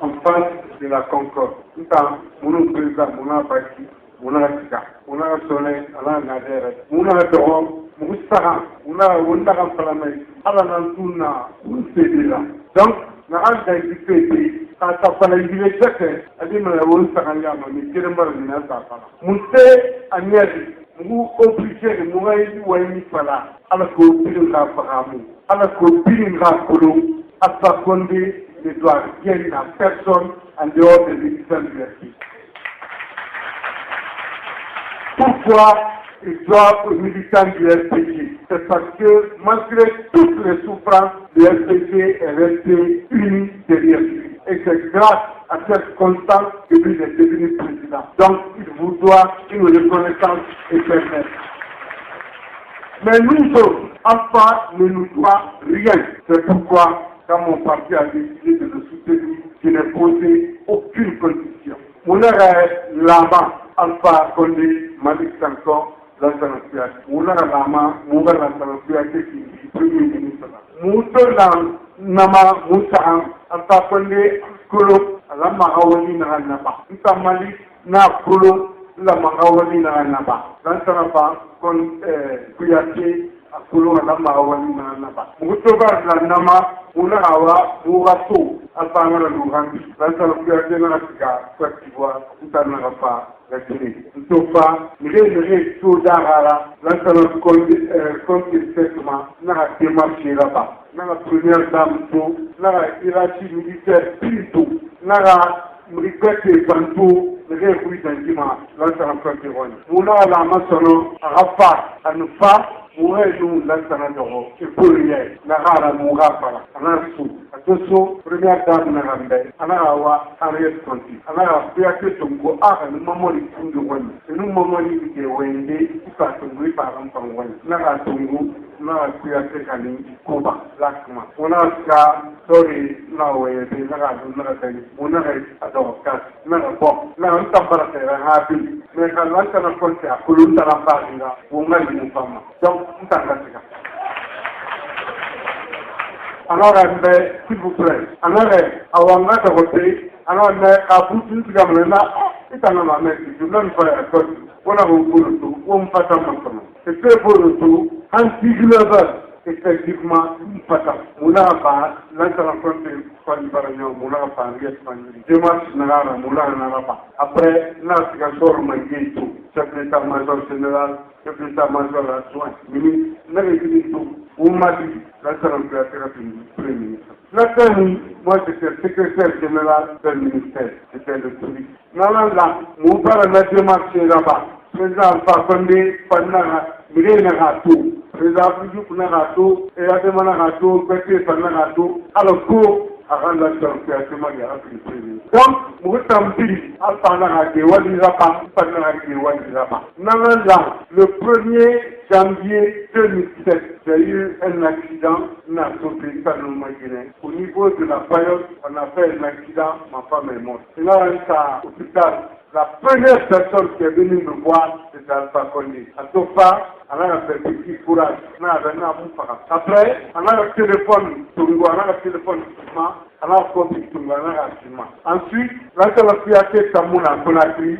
en face de la Concorde. Tout en mon président, mon parti, mon Africa, mon Soleil, ala Nadere, mon Doron, mon Sahara, mon Wondaram Palamé, ala Nantuna, mon Sédila. Donc, na anda dipete ka tapala yile jeke adima la won sakanya ma mi kire mbar ni na tapala munte anyadi mu obligé mu ngai wayni fala ala ko birin ka faamu ala ko birin ka kulu asa konde ne doit rien à personne en dehors des militants du RPC. Pourquoi ils doivent aux militants du RPC? C'est parce que malgré toutes les souffrances, le RPC est resté uni derrière lui. Et c'est grâce à cette constance que lui est devenu président. Donc il vous doit une reconnaissance éternelle. Mais nous autres, Alpha ne nous doit rien. C'est pourquoi, quand mon parti a décidé de le soutenir, je n'ai posé aucune condition. Mon est là-bas, Alpha Condé, Malik Sanko, Lansana Kouyaté. Mon est là-bas, mon est Lansana Kouyaté qui est premier ministre. Mon est nama Moussa, Alpha Condé, Kolo, la Marawali Naba. Moussa Malik, na Kolo, la Marawali Naba. Lansana Kouyaté, Kolo, la Marawali Naba. Moussa la Nama, Awa, Mourato, Alphamara Lourambi, Lansana Kouyaté Naratika, Côte d'Ivoire, Outanarapa, la Guinée. Ntofa, Mire, Soudara, Lansana Kouyaté, Nara démarché là-bas. Nara première dame, Nara hiérarchie militaire, Pinto, Nara Mripete Banto, Mire Rouy Dangima, Lansana Kouyaté. Mouna la Massono, Arafa, Anufa, nous Lansana Doro, et pour rien, Nara Mourafara, Anarsou, Atoso, première dame Narambe, Anarawa, Ariel Conti, Anara Kouyaté Tongo, nous maman les Tungu Wani, et nous maman les Wende, qui passe Tongo par un pan Wani, Nara Tongo, Nara Kouyaté Kani, Koba, Lakma, on a ça, Tori, Nawe, Nara Tani, on a Ador Kat, Nara Bok, Nara Tabarate, Rabi, mais quand Lansana Conti a Kolunda la Parina, on a une femme. Donc, alors, s'il vous plaît, alors, avant de voter, alors, à bout d'une gamme là, c'est un homme à mettre, je ne veux pas être on a un peu de tout, on ne fait pas maintenant. C'est très beau de tout, en 19h, effectivement, on ne fait pas. On n'a pas, l'intervention de Fanny-Baragnon, on n'a pas, Dimanche, on n'a pas. Après, là, c'est un sort, on a dit tout. Chef d'état-major général, chef d'état-major adjoint, ministre, n'avait dit tout. On m'a dit, l'intervention de la Premier ministre. La famille, moi j'étais secrétaire général du ministère, j'étais le tourisme. Là, mon père m'a démarché là-bas. Président Fakonde, Panara, Mirena Rato, président Foujouk Narato, et Ademana Rato, Pété Panarato, alors que avant la situation, il y a un président. Donc, Moutambi, Alpana Wadi Rapa, Panara Wadi Rapa. Là, le 1er janvier 2007, j'ai eu un accident, n'a sauté par le Guinée. Au niveau de la période, on a fait un accident, ma femme est morte. Et là, à l'hôpital, la première personne qui est venue me voir, c'était Alpha Condé. À Tofa, on a fait petit courage. Après, on a le téléphone, on a le téléphone, on a le ensuite, là, on a fait Tamouna, Conakry.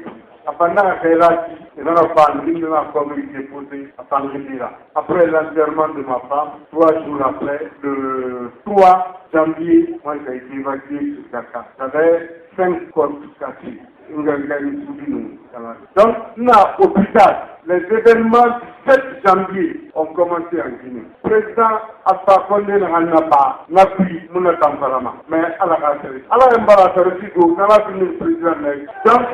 Pendant la Kérati, il n'a pas de la communauté déposée à Pandrilla. Après l'enterrement de ma femme, 3 jours après, le 3 janvier, moi j'ai été évacué sur Dakar. J'avais 5 corps cassés. Donc, là, au hôpital, les événements du 7 janvier ont commencé en Guinée. Le président Alpha Condé n'a pas pris mon temperament. Mais à la rassurée. À la embarrassée, on a fini le président. Donc,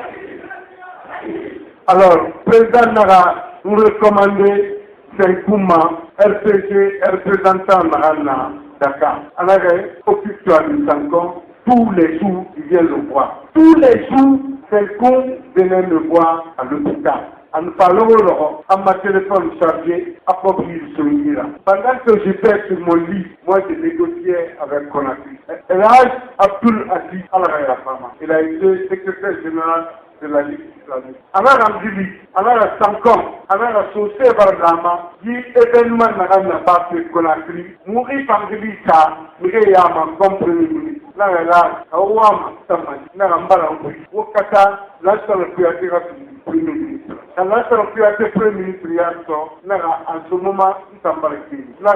alors, président Nara, nous recommandez Senkouma, RPG, représentant Marana, Dakar. Alors, occupe-toi du Sankon, tous les jours, il vient le voir. Tous les jours, Senkoum venait le voir à l'hôpital. En parlant à ma téléphone chargé, à Popri là. Pendant que j'étais sur mon lit, moi j'ai négocié avec Conakry. Elhaj Abdul Aziz Al-Rayafama. Il a été secrétaire général de la Ligue islamique. Alors, Amdili, alors, Sankom, alors, Saucé Bardama, dit événement n'a pas fait Conakry, mourir par Dili, ça, Mourir Yaman, comme premier ministre. na la awama tamani na ngambala ngui wakata la sala priatira premier ministre la sala priatira premier ministre yaso na en ce moment tambala ki na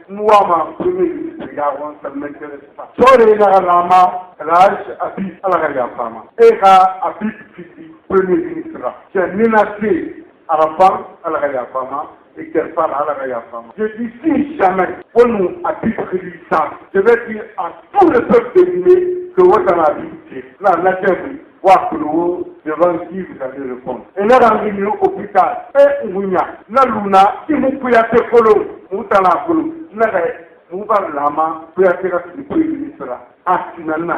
muama premier ministre ya won sa m'intéresse pas sore na lama raj abi ala ya fama e ka abi fiti premier ministre c'est menacé à la femme ala ya fama et qu'elle parle à la femme. Je dis si jamais, pour nous, à titre résistant, je vais dire à tout le peuple de Guinée que vous avez la vie. Là, la terre, voir que nous, devant qui vous allez répondre. Et là, dans le hôpital, et Mounia, la Luna, qui vous pouvez être colo, vous t'en la colo, nous allons lama, pour être le premier ministre là. Finalement,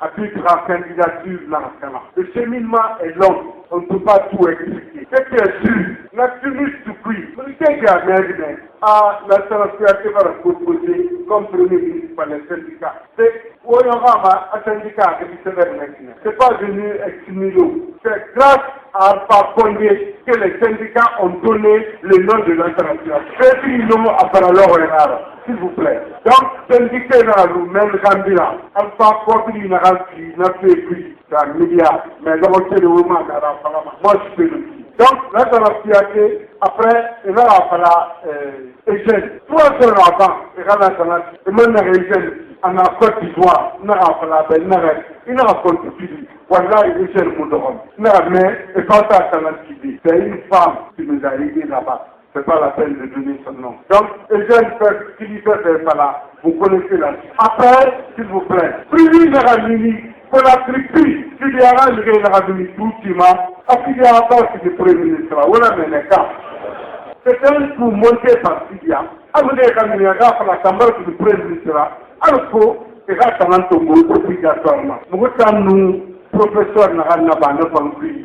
à titre de candidature, le cheminement est long, on ne peut pas tout expliquer. C'est bien sûr, la tenue du prix, vous savez qu'il y a la sécurité va proposer comme premier ministre par les syndicats. C'est où il y aura un syndicat qui se lève maintenant. Ce n'est pas venu extimider. C'est grâce à Alpha Condé que les syndicats ont donné le nom de l'international. C'est une nom à Paralore, s'il vous plaît. Donc, syndicat dans le même Gambia, Alpha Condé n'a fait plus d'un milliard. Mais d'abord, c'est le moment dans la Parlement. Moi, je peux le dire. Donc, là, dans la fiaté, après, il va falloir Eugène. 3 heures avant, il va falloir, et maintenant, Eugène, en Côte d'Ivoire, il va falloir, il n'a pas de fille. Voilà, Eugène Moudron. Mais, et quand ça, c'est une femme qui nous a aidés là-bas. C'est pas la peine de donner son nom. Donc, Eugène fait là, vous connaissez la suite. Après, s'il vous plaît, plus pour la tribu, il y a un tout il y a pas de premier ministre, voilà, mais les cas. C'est un coup monté par Syria. Alors, les candidats, la campagne du premier ministre, alors, il y a un tombeau obligatoirement. Nous, professeurs, nous avons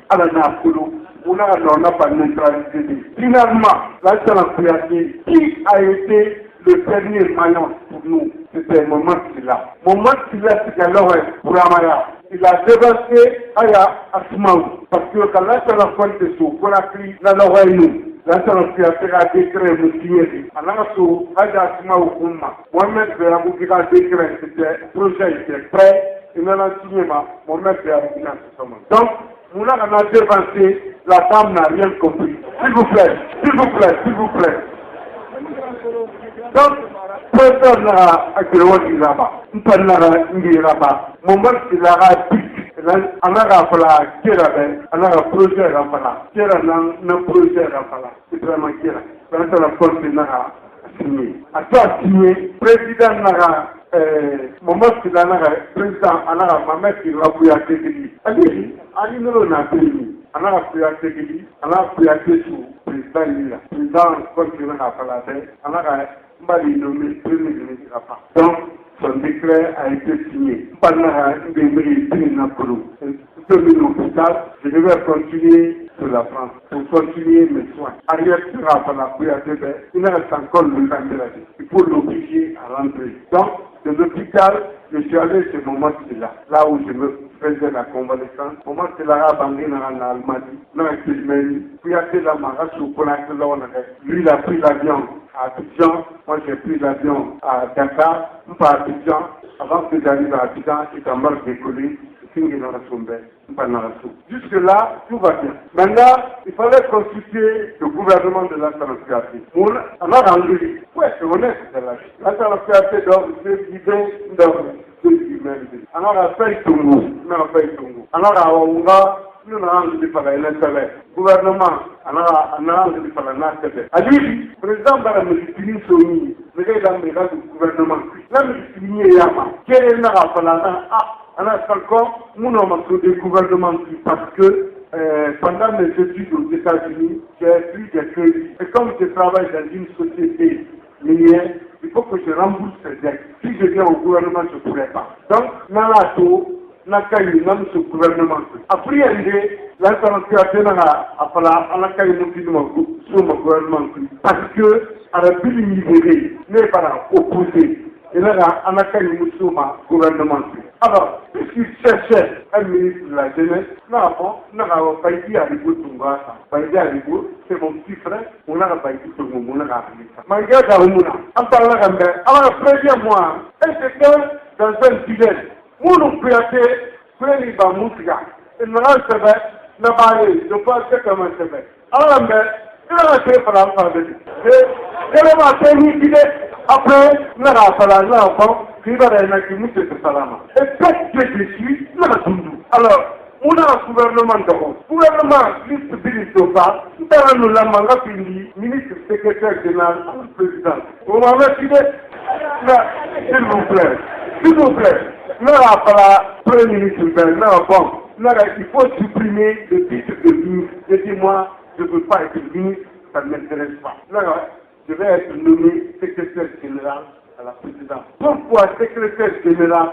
à la Nakulu, on n'a pas neutralisé. Finalement, la sécurité, qui a été le dernier maillon pour nous, c'était Moment Silla. Moment Silla, c'est alors pour Amaya. Il a dévancé Aya Asmaou. Parce que quand la sécurité est sous, on a pris la Noraïnou. La sécurité a décret de signer. En Alassou, Aya Asmaou Kouma. Mohamed Béabou qui a décret, c'était projet était prêt. Il m'a signé, Mohamed Béabou qui a signé. Donc, on a dévancé, la dame n'a rien compris. S'il vous plaît, s'il vous plaît, s'il vous plaît. Donc, personne n'a accueilli là-bas. Personne n'a là-bas. Moment qu'il a dit, on a rappelé qu'il avait, on a un projet rappelé. Qu'il a un projet rappelé. C'est vraiment qu'il a. Quand on a porté n'a signé. À toi signé, président n'a moment qu'il a président, on a maman qui va vous accueillir. Allez, allez, nous n'a pas mis. On a pu accueillir, on a pu accueillir président, président, comme tu l'as appelé, on a Mali nommé premier ministre. Donc, son décret a été signé. Pendant des mairies Napolo, je vais continuer sur la France pour continuer mes soins. Arrière sera par la prière, il reste encore le candidat. Il faut l'obliger à rentrer. Donc, de l'hôpital, je suis allé chez Moment Silla, là où je me faisais la convalescence. Moment Silla a abandonné en Allemagne, dans un film, puis à la Marassou, pour la lui, il a pris l'avion à Abidjan, moi j'ai pris l'avion à Dakar, pas à Abidjan, avant que j'arrive à Abidjan, il a mal décollé, jusque-là, tout va bien. Maintenant, il fallait constituer le gouvernement de la Salafiyati. On a rendu, ouais, c'est honnête, la Salafiyati doit se guider dans l'humanité. On a fait Tungu, on a fait Tungu. On a Aonga, nous avons rendu par l'intérêt. Gouvernement, on a rendu par l'intérêt. Ali, président de la Méditerranée, le gars dans le gouvernement, la Méditerranée, quel est le on a encore, nous avons des gouvernements parce que pendant mes études aux États-Unis, j'ai pris des crédits. Et comme je travaille dans une société minière, il faut que je rembourse ces dettes. Si je viens au gouvernement, je ne pourrais pas. Donc, Nalato, Nakaï, même ce gouvernement. Après, l'international a sur mon gouvernement. Parce que, à la plus libérée, n'est pas opposé. Et là, on a fait une gouvernement. Alors, puisqu'il cherchait un ministre de la jeunesse, nous n'avons pas dit à l'Ibo Tungasa. C'est mon petit frère, on n'a pas dit tout le monde, on a appris ça. Malgré ça, on parle là, alors, premier mois, est-ce que dans un fidèle, Munu Kuyate, Kweli Bamusiga, et Naran Nabale, je pense que comme un Sebe. Alors, il a été par l'alphabet. Et le matin, il dit, après, Nara Fala, l'enfant, qui va aller avec nous, c'est Salama. Et peut-être que je suis, Nara Tundu. Alors, on a un gouvernement d'abord. Gouvernement, liste Bilisova, nous la manga fini, ministre secrétaire général, président. Vous m'avez dit, s'il vous plaît, Nara Fala, premier ministre, Nara bon, Nara, il faut supprimer le titre de ministre. Je dis, moi, je ne veux pas être ministre, ça ne m'intéresse pas. Nara, je vais être nommé secrétaire général à la présidence. Pourquoi secrétaire général?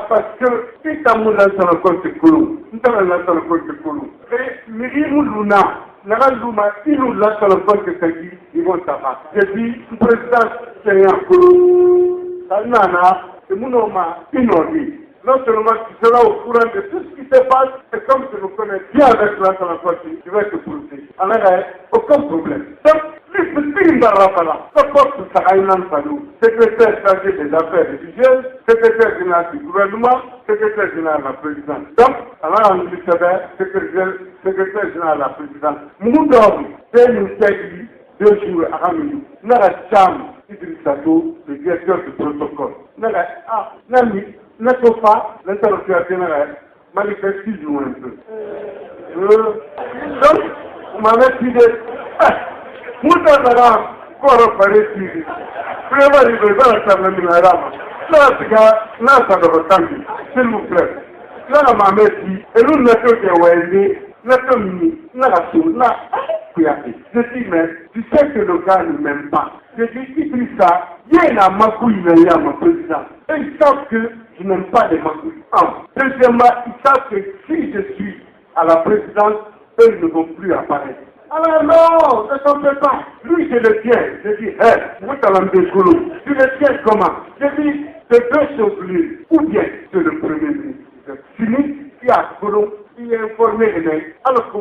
Parce que si tu as mon dans le compte de Koulou, nous avons dans le compte de Koulou. Et Myriam Luna, Luma, ils nous lancent dans le compte de Kagi, ils vont t'abattre. J'ai dit, le président, c'est un Koulou. Ça n'a, c'est mon nom, inordé. Non seulement tu seras au courant de tout ce qui se passe, et comme tu nous connais bien avec l'ensemble de la partie, tu vas te protéger. Alors, aucun problème. Donc, secrétaire chargé des affaires religieuses, secrétaire général du gouvernement, secrétaire général de la présidence. Donc, alors on dit secrétaire général de la présidence. Moudon, c'est une série 2 jours à Ramilou. Nara Cham, Idrissato, le directeur du protocole. Nara, Natofa, l'interlocuteur général, manifeste toujours un peu. Donc, vous m'avez dit de... Muda Nara, Koro Paresi, Préva de Bézara Minarama, Nasiga, Nasa de Rotambi, s'il vous plaît. Nara Mameti, et nous n'avons que Wende, Natomini, Narassou, Na, Kuyate. Je dis, mais tu sais que le gars ne m'aime pas. Je dis, Idrissa, il y a un Makouille, il y a mon président. Et ils savent que je n'aime pas les Makouilles. Deuxièmement, ils savent que si je suis à la présidence, eux ne vont plus apparaître. Alors non, ne t'en fais pas. Lui, je le tiens. Je dis, vous t'en de Koulou. Tu le tiens comment? Je dis, c'est 2 choses liées. Ou bien, c'est le premier ministre. Sinistre, qui a Koulou, qui est informé les mecs. Alors que,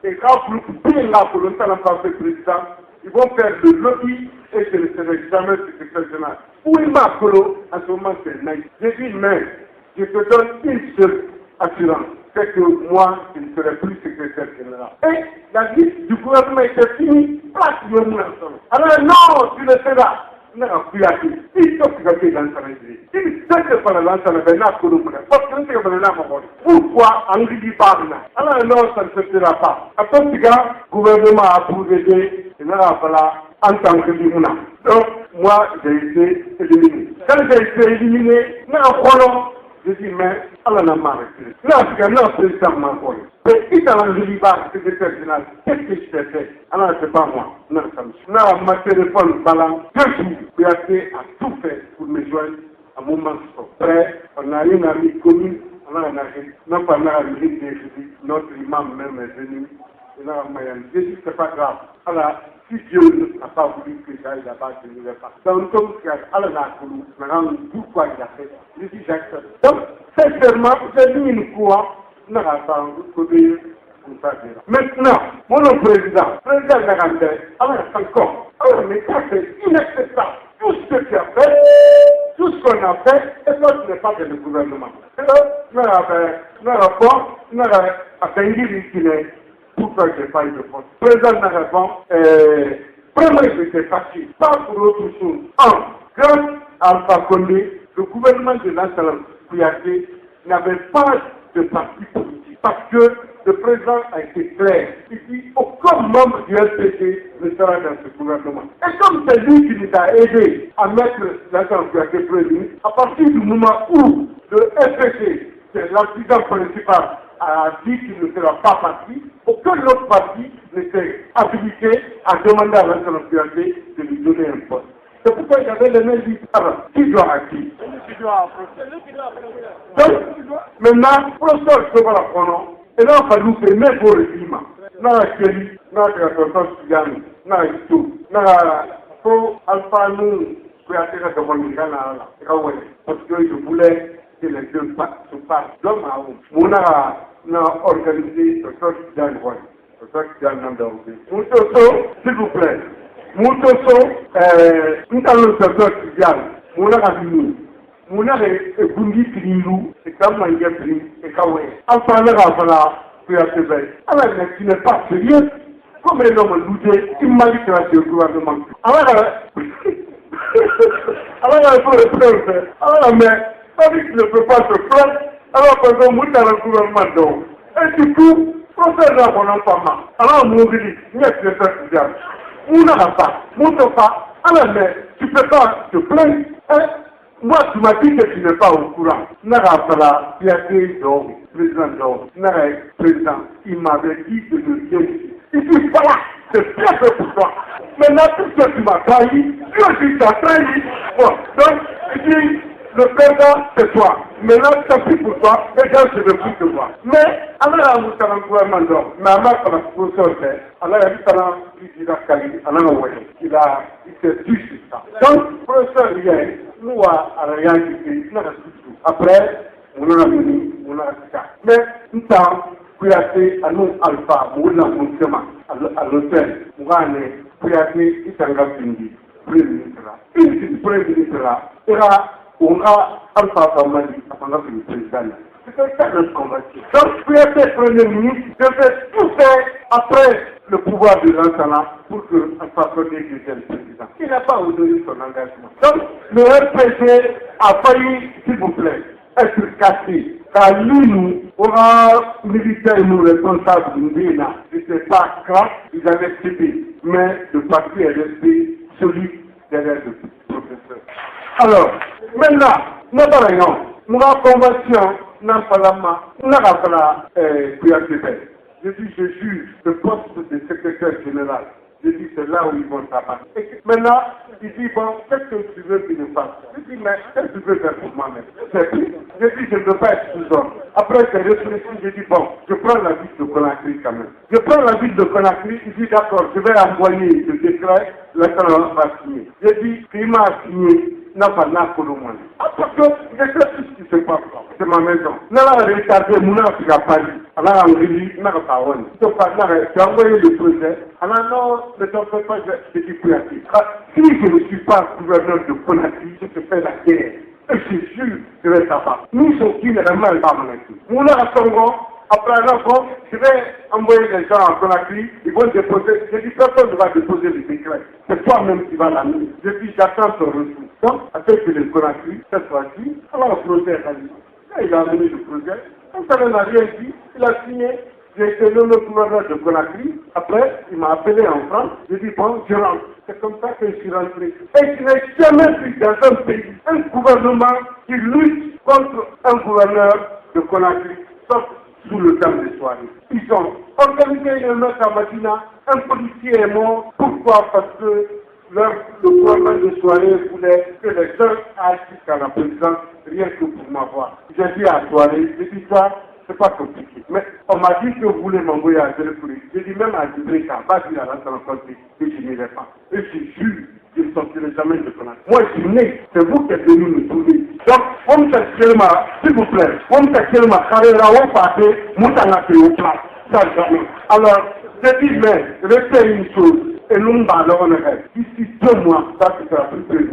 et quand vous bien là pour le temps, le président, ils vont faire le lobby et je ne serai jamais secrétaire général. Où il m'a Koulou, en ce moment, c'est naïf. Je dis, mais, je te donne une seule assurance. C'est que moi, je ne serai plus secrétaire général. Et la liste du gouvernement était finie, place le monde ensemble. Alors non, tu le seras. Non, plus à qui. Il faut que tu dans sa régie. Il sait que par l'ensemble, il y a pour nous. Parce que nous sommes pourquoi Angeli parle? Alors non, ça ne se fera pas. À tout cas, le gouvernement a approuvé et il n'a pas en tant que Limouna. Donc, moi, j'ai été éliminé. Quand j'ai été éliminé, nous avons je dis, mais, Allah n'a pas arrêté. Là, c'est président m'a envoyé. Mais, il t'a dit, secrétaire général, qu'est-ce que je t'ai fait? Alors, c'est pas moi. Non, ça me suffit. Là, ma téléphone, balance, 2 jours, Kouyaté a tout fait pour me joindre à mon moment prêt. On a une amie commune, on a un agent. Non, pas là, notre imam même est venu. Il a un moyen. J'ai dit, c'est pas grave. Alors, si Dieu n'a pas voulu que j'aille là-bas, je ne vais pas. Donc, comme Allah n'a voulu, maintenant, pourquoi il a fait? Je dis, j'accepte. Donc, sincèrement, j'ai mis une fois, on n'a pas côté comme ça. Maintenant, mon président Nagandé, alors, encore. Alors, mais ça, c'est inacceptable. Tout ce que tu as fait, tout ce qu'on a fait, et toi, tu n'es pas de le gouvernement. Et là, nous avons fait pourquoi je n'ai pas eu de poste. Le président n'a répondu, premièrement, j'étais facile, pas pour autre chose. Grâce à Alpha Condé, le gouvernement de l'Assalam Kouyaté n'avait pas de parti politique. Parce que le président a été clair. Il dit, aucun membre du FPC ne sera dans ce gouvernement. Et comme c'est lui qui nous a aidé à mettre l'Assalam Kouyaté président, à partir du moment où le FPC, c'est l'artisan principal, a dit qu'il ne sera pas parti, aucun autre parti n'était habilité à demander à l'Assemblée nationale de lui donner un poste. C'est pourquoi il y avait les mêmes dit, qui doit à qui? Donc, maintenant, professeur, je vais la prendre. Et là, on va nous faire même vos régimes. N'a Kelly, n'a Professeur Sugami, n'a tout, n'a Pro Alpha nous, qui a été demandé parce que je voulais que les deux se parlent d'homme à homme. On a organisé le Soc Diane Roy. Le Soc Diane Nandaouzé. Moutoso, s'il vous plaît. Moutoso, nous allons le Soc Diane. On a fini. Mounare et Bundi Trilou, et comme un Gapri, et Kawe. Enfin, le Rafala, puis à Tébé. Alors, qui n'est pas sérieux, comme un homme douté, il m'a dit que c'est le gouvernement. Alors, il faut le faire. Alors, mais, ça dit qu'il ne peut pas se plaindre. Alors, par exemple, dans le gouvernement, donc. Et du coup, procès là, on n'a pas mal. Alors, mon dit, il y a que ça qui vient. On n'a pas, on ne pas. Alors, mais, tu ne peux pas te plaindre. Moi, tu m'as dit que tu n'es pas au courant. Nara Fala, il y a des hommes, président d'homme, Nara président, il m'avait dit de le dire ici. Il dit, voilà, c'est très peu pour toi. Maintenant, tout ce que tu m'as trahi, tu aussi t'as trahi. Bon, donc, il dit, le président, c'est toi. Maintenant, c'est plus pour toi, les gens, je ne veux plus te voir. Mais, alors, nous avons un gouvernement d'homme, mais à ma part, pour ça, alors, il a Kali, alors, il s'est dit sur ça. Donc, professeur, il y a nous à rien qui après, on a venu, on a ça. Mais, tout le temps, Kouyaté, à nous, Alpha, on a un chemin à l'hôtel, on a un Kouyaté, il s'est rendu, Premier ministre là. Une Premier ministre là, on a Alpha Famali, avant le président. C'est ça le combat. Donc, Kouyaté, Premier ministre, devait tout faire après le pouvoir de l'Ansana pour que Alpha Condé devienne président. Il n'a pas honoré son engagement. Donc, le RPG a failli, s'il vous plaît, être cassé. Car lui, nous, aura militaire, nous, responsables de l'INA. Je ne sais pas quand ils avaient cédé, mais le parti est resté solide derrière le professeur. Alors, maintenant, nous parlons, nous avons convention, nous avons fait la Kouyaté. Je dis, je juge le poste de secrétaire général. Je dis, c'est là où ils vont travailler. Maintenant, il dit, bon, qu'est-ce que tu veux qu'il me fasse? Je dis, mais qu'est-ce que tu veux faire pour moi-même? Je dis, je ne veux pas être sous-homme. Après, j'ai réfléchi, je dis, bon, je prends la ville de Conakry quand même. Je prends la ville de Conakry, il dit, d'accord, je vais envoyer le décret, l'international va signer. Je dis, qui m'a signé? N'a pas pour le monde. Parce que je sais tout ce qui se passe. C'est ma maison. N'a pas retardé, mon âge à Paris. Alors, en Rélie, n'a pas honte. Tu as envoyé le projet. Alors, non, ne t'en fais pas, je dis plus à qui. Si je ne suis pas gouverneur de Conakry, je te fais la guerre. Et je suis sûr, je vais savoir. Nous sommes qui, les mal pas mon équipe. Mon âge à Congo, après un enfant, je vais envoyer des gens en Conakry, ils vont déposer. Je dis, personne ne va déposer le décret. C'est toi-même qui vas l'amener. Je dis, j'attends ton retour. Donc, après que le Conakry, cette fois-ci, alors le projet est allé. Il a amené le projet. On n'a rien dit, il a signé. J'ai été le gouverneur de Conakry. Après, il m'a appelé en France. J'ai dit, bon, je rentre. C'est comme ça que je suis rentré. Et je n'ai jamais vu dans un pays un gouvernement qui lutte contre un gouverneur de Conakry, sauf sous le terme des soirées. Ils ont organisé une note à Madina, un policier est mort. Pourquoi? Parce que le gouvernement de soirée voulait que les gens aillent jusqu'à la présidence, rien que pour m'avoir. J'ai dit à soirée, j'ai dit ça, c'est pas compliqué. Mais on m'a dit que vous voulez m'envoyer à Zélépouli. J'ai dit même à Djibrika, va dire à l'entrée que je n'irai pas. Et je jure, je ne sortirai jamais de Conakry. Moi, je suis né, c'est vous qui êtes venu me trouver. Donc, on s'accélère, s'il vous plaît, on s'accélère, carrément, on passe, moutanga au place. Ça, jamais. Alors, je dis, mais, restez une chose. Et nous, d'ici 2 mois, ça sera plus président.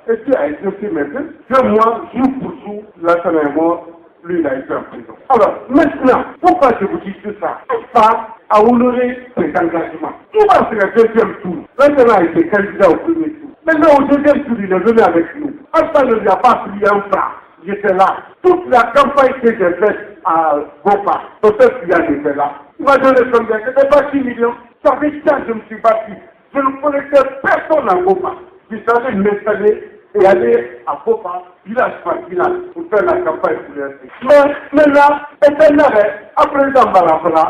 Et tu as été maintenant, 2 mois, jour pour jour, là, ça est mort, lui, il a été en prison. Alors, maintenant, pourquoi je vous dis tout ça? Pas à honorer ses engagements. Il va faire le deuxième tour. Maintenant, il était candidat au premier tour. Maintenant, au deuxième tour, il est venu avec nous. Enfin, il n'y a pas pris un franc. J'étais là. Toute la campagne que j'ai faite à Gopa, peut-être qu'il y a été là. Il m'a donné combien? C'était pas 6 millions. Ça fait ça que je me suis battu. Je ne connaissais personne à Gopa. Je savais m'installer et aller à Gopa, village par village, pour faire la campagne pour les. Mais là, après Zambalafala,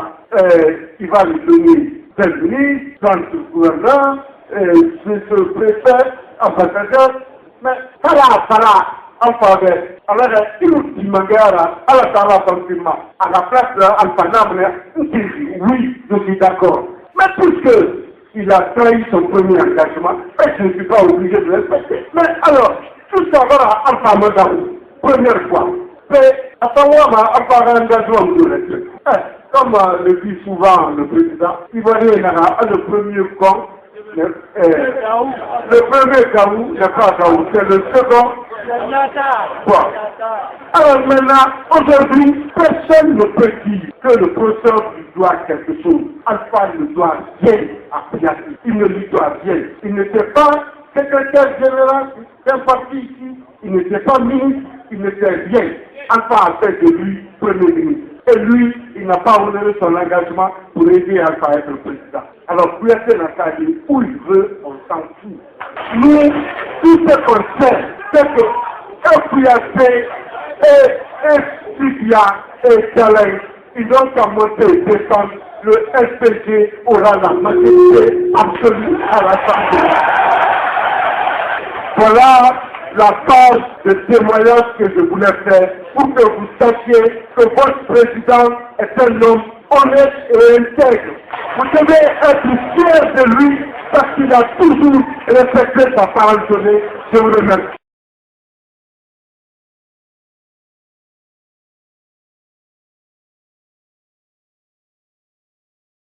il va lui donner tel ministre, dans le gouverneur, ce préfet, ambassadeur. Mais ça là, en faveur. Alors, il nous dit, Mangara, à la Tala Fantima, à la place de Alphanam, oui, je suis d'accord. Mais puisque il a trahi son premier engagement, je ne suis pas obligé de le respecter. Mais alors, tout ça va à Alpha Madame, première fois. Mais à savoir, Alpha engagement de respect. Comme le dit souvent le président, il va dire le premier camp, le premier Kaou, n'est pas Kaou, c'est le second Bon. Alors maintenant, aujourd'hui, personne ne peut dire que le professeur lui doit quelque chose. Alpha ne doit rien à Piatti. Il ne lui doit rien. Il n'était pas secrétaire général d'un parti ici. Il n'était pas ministre. Il n'était rien. Alpha a fait de lui premier ministre. Et lui, il n'a pas honoré son engagement pour aider Alpha à être le président. Alors, Piatti n'a qu'à dire où il veut, on s'en fout. Nous, tout ce qu'on sait, c'est que Piatti et Sibia et Calais, ils ont qu'à monter et descendre. Le SPG aura la majorité absolue à l'Assemblée. Voilà la phase de témoignage que je voulais faire pour que vous sachiez que votre président est un homme honnête et intègre. Vous devez être fiers de lui parce qu'il a toujours respecté sa parole donnée. Je vous remercie.